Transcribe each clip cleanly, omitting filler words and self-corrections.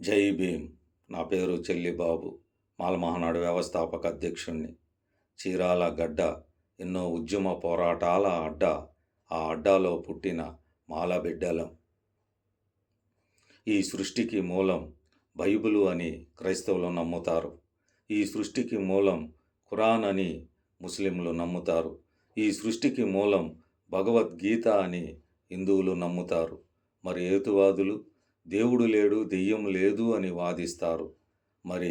జై భీమ్. నా పేరు చెల్లిబాబు. మాల మహానాడు వ్యవస్థాపక అధ్యక్షుణ్ణి. చీరాల గడ్డ ఎన్నో ఉద్యమ పోరాటాల అడ్డ. ఆ అడ్డాలో పుట్టిన మాల బిడ్డలం. ఈ సృష్టికి మూలం బైబిలు అని క్రైస్తవులు నమ్ముతారు. ఈ సృష్టికి మూలం ఖురాన్ అని ముస్లింలు నమ్ముతారు. ఈ సృష్టికి మూలం భగవద్గీత అని హిందువులు నమ్ముతారు. మరి హేతువాదులు దేవుడు లేడు, దెయ్యం లేదు అని వాదిస్తారు. మరి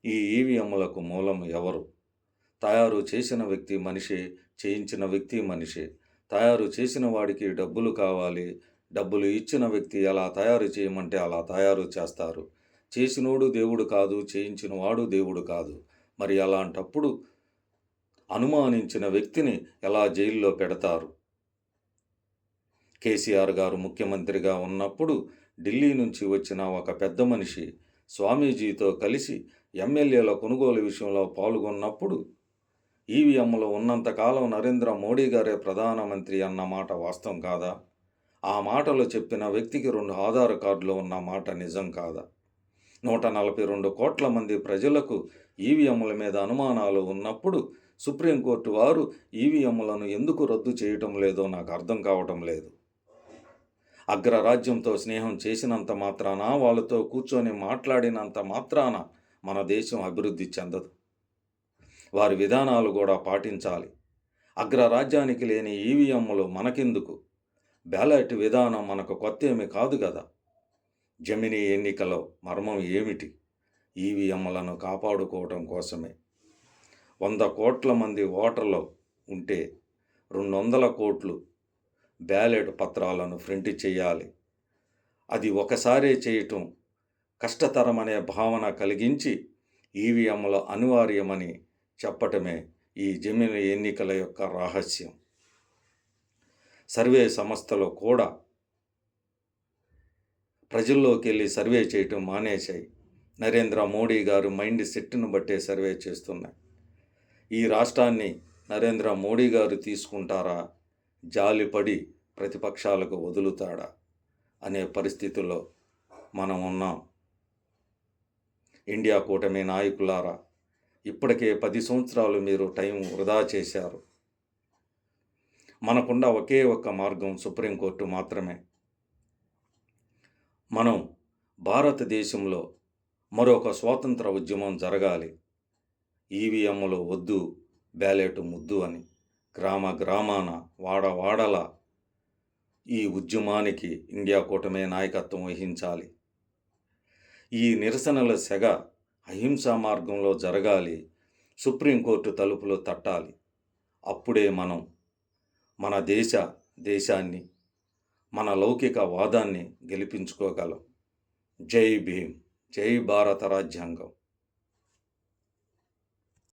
ఈ ఈవీఎంలకు మూలం ఎవరు? తయారు చేసిన వ్యక్తి మనిషే, చేయించిన వ్యక్తి మనిషే. తయారు చేసిన వాడికి డబ్బులు కావాలి. డబ్బులు ఇచ్చిన వ్యక్తి ఎలా తయారు చేయమంటే అలా తయారు చేస్తారు. చేసినోడు దేవుడు కాదు, చేయించిన వాడు దేవుడు కాదు. మరి అలాంటప్పుడు అనుమానించిన వ్యక్తిని ఎలా జైల్లో పెడతారు? కేసీఆర్ గారు ముఖ్యమంత్రిగా ఉన్నప్పుడు ఢిల్లీ నుంచి వచ్చిన ఒక పెద్ద మనిషి స్వామీజీతో కలిసి ఎమ్మెల్యేల కొనుగోలు విషయంలో పాల్గొన్నప్పుడు ఈవీఎంలో ఉన్నంతకాలం నరేంద్ర మోడీ గారే ప్రధానమంత్రి అన్న మాట వాస్తవం కాదా? ఆ మాటలు చెప్పిన వ్యక్తికి 2 ఆధార్ కార్డులు ఉన్న మాట నిజం కాదా? 142 కోట్ల మంది ప్రజలకు ఈవీఎంల మీద అనుమానాలు ఉన్నప్పుడు సుప్రీంకోర్టు వారు ఈవీఎంలను ఎందుకు రద్దు చేయటం లేదో నాకు అర్థం కావటం లేదు. అగ్రరాజ్యంతో స్నేహం చేసినంత మాత్రాన, వాళ్ళతో కూర్చొని మాట్లాడినంత మాత్రాన మన దేశం అభివృద్ధి చెందదు. వారి విధానాలు కూడా పాటించాలి. అగ్రరాజ్యానికి లేని ఈవీఎంలు మనకెందుకు? బ్యాలెట్ విధానం మనకు కొత్త ఏమీ కాదు కదా. జమినీ ఎన్నికలో మర్మం ఏమిటి? ఈవీఎంలను కాపాడుకోవడం కోసమే. 100 కోట్ల మంది ఓటర్లు ఉంటే 200 కోట్లు బ్యాలెట్ పత్రాలను ప్రింట్ చేయాలి. అది ఒకసారే చేయటం కష్టతరమనే భావన కలిగించి ఈవీఎంలు అనివార్యమని చెప్పటమే ఈ జమినీ ఎన్నికల యొక్క రహస్యం. సర్వే సంస్థలు కూడా ప్రజల్లోకి వెళ్ళి సర్వే చేయటం మానేశాయి. నరేంద్ర మోడీ గారు మైండ్ సెట్ను బట్టే సర్వే చేస్తున్నాయి. ఈ రాష్ట్రాన్ని నరేంద్ర మోడీ గారు తీసుకుంటారా, జాలిపడి ప్రతిపక్షాలకు వదులుతాడా అనే పరిస్థితుల్లో మనం ఉన్నాం. ఇండియా కూటమి నాయకులారా, ఇప్పటికే 10 సంవత్సరాలు మీరు టైం వృధా చేశారు. మనకున్న ఒకే ఒక్క మార్గం సుప్రీంకోర్టు మాత్రమే. మనం భారతదేశంలో మరొక స్వాతంత్ర ఉద్యమం జరగాలి. ఈవీఎంలు వద్దు, బ్యాలెట్ ముద్దు అని గ్రామ గ్రామాన, వాడవాడల ఈ ఉద్యమానికి ఇండియా కూటమి నాయకత్వం వహించాలి. ఈ నిరసనల సెగ అహింసా మార్గంలో జరగాలి. సుప్రీంకోర్టు తలుపులు తట్టాలి. అప్పుడే మనం మన దేశాన్ని, మన లౌకిక వాదాన్ని గెలిపించుకోగలం. జై భీమ్. జై భారత రాజ్యాంగం.